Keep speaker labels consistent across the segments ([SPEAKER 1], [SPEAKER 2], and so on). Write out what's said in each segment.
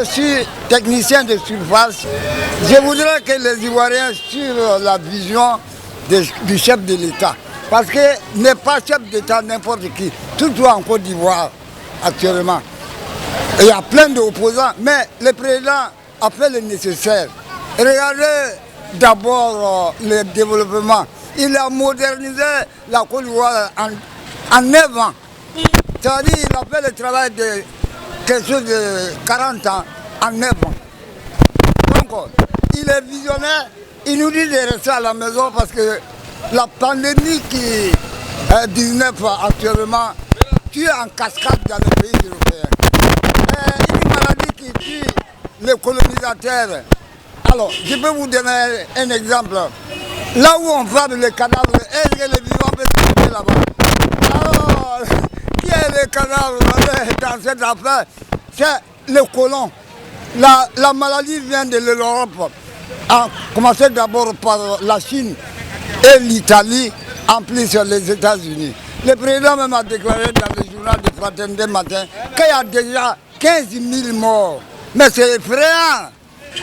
[SPEAKER 1] je suis technicien de surface. Je voudrais que les Ivoiriens suivent la vision du chef de l'État. Parce que n'est pas chef d'État n'importe qui, surtout en Côte d'Ivoire actuellement. Il y a plein d'opposants, mais le président a fait le nécessaire. Regardez d'abord le développement. Il a modernisé la Côte d'Ivoire en 9 ans. C'est-à-dire qu'il a fait le travail de quelque chose de 40 ans en 9 ans. Donc, il est visionnaire. Il nous dit de rester à la maison parce que la pandémie qui est 19 actuellement tue en cascade dans les pays européens. Une maladie qui tue les colonisateurs. Alors, je peux vous donner un exemple. Là où on frappe les cadavres, est-ce que les vivants peuvent se trouver là-bas? Alors, qui est le cadavre dans cette affaire? C'est le colon. La maladie vient de l'Europe. A commencé d'abord par la Chine et l'Italie, en plus les États-Unis. Le président même a déclaré dans le journal de Fraternité Matin qu'il y a déjà 15 000 morts. Mais c'est effrayant.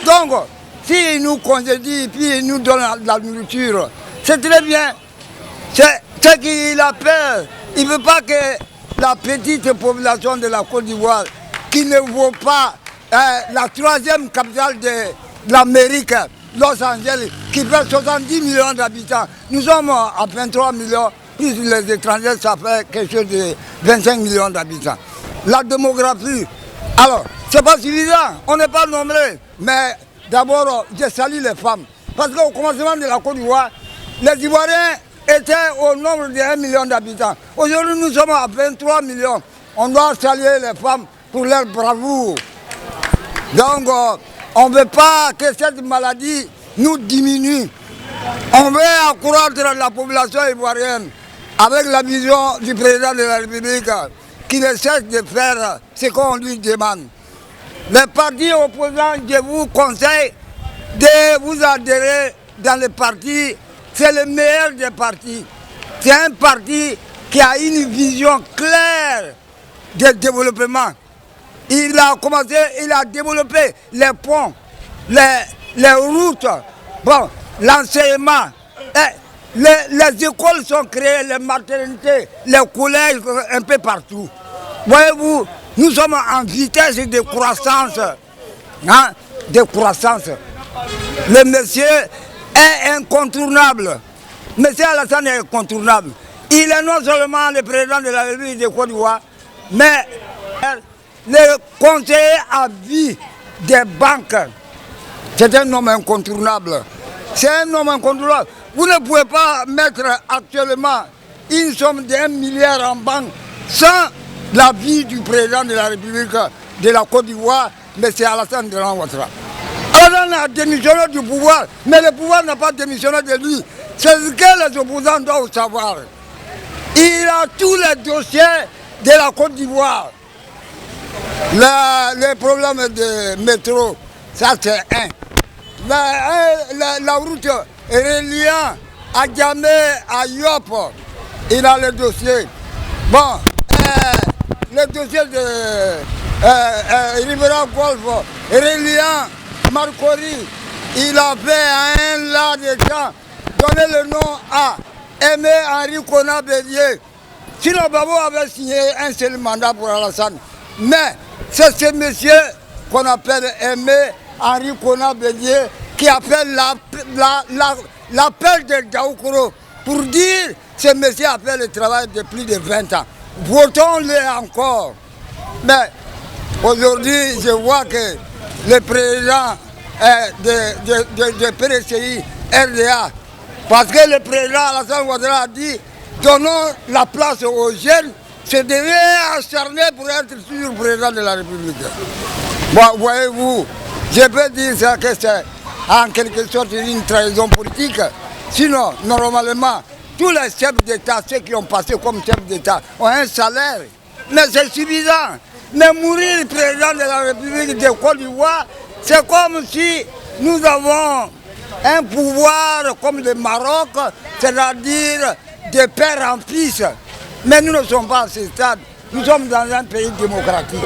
[SPEAKER 1] Donc, s'il nous congédie, puis il nous donne la nourriture, c'est très bien. C'est qu'il a peur. Il ne veut pas que la petite population de la Côte d'Ivoire, qui ne vaut pas la 3e capitale de l'Amérique, Los Angeles, qui fait 70 millions d'habitants. Nous sommes à 23 millions, plus les étrangers, ça fait quelque chose de 25 millions d'habitants. La démographie, alors, c'est pas suffisant, on n'est pas nombreux. Mais d'abord, je salue les femmes. Parce qu'au commencement de la Côte d'Ivoire, les Ivoiriens étaient au nombre de 1 million d'habitants. Aujourd'hui, nous sommes à 23 millions. On doit saluer les femmes pour leur bravoure. Donc, on ne veut pas que cette maladie nous diminue. On veut accroître la population ivoirienne avec la vision du président de la République qui ne cesse de faire ce qu'on lui demande. Les partis opposants, je vous conseille de vous adhérer dans le parti. C'est le meilleur des partis. C'est un parti qui a une vision claire de développement. Il a commencé, il a développé les ponts, les routes, bon, l'enseignement. Les écoles sont créées, les maternités, les collèges, un peu partout. Voyez-vous, nous sommes en vitesse de croissance. Hein, de croissance. Le monsieur est incontournable. Monsieur Alassane est incontournable. Il est non seulement le président de la République de Côte d'Ivoire, mais le conseiller à vie des banques, c'est un homme incontournable. C'est un homme incontournable. Vous ne pouvez pas mettre actuellement une somme de 1 milliard en banque sans l'avis du président de la République de la Côte d'Ivoire, M. Alassane Draman Ouattara. Alassane a démissionné du pouvoir, mais le pouvoir n'a pas démissionné de lui. C'est ce que les opposants doivent savoir. Il a tous les dossiers de la Côte d'Ivoire. Les problèmes de métro, ça c'est un. La route reliant à Djamé, à Yop, il a le dossier. Bon, le dossier de Rivera Golf, reliant Marcory, il a fait un là de temps, donné le nom à Aimé Henri Kona Bélier. Sinon, Babo avait signé un seul mandat pour Alassane. Mais c'est ce monsieur qu'on appelle Aimé Henri Kona Bélier qui a fait l'appel de Daoukoro pour dire que ce monsieur a fait le travail de plus de 20 ans. Votons-le encore. Mais aujourd'hui, je vois que le président de PRCI, RDA, parce que le président Alassane Ouattara a dit donnons la place aux jeunes, se devait acharner pour être toujours président de la République. Bon, voyez-vous, je peux dire ça que c'est en quelque sorte une trahison politique. Sinon, normalement, tous les chefs d'État, ceux qui ont passé comme chefs d'État, ont un salaire. Mais c'est suffisant. Mais mourir président de la République de Côte d'Ivoire, c'est comme si nous avons un pouvoir comme le Maroc, c'est-à-dire de père en fils. Mais nous ne sommes pas à ce stade. Nous sommes dans un pays démocratique.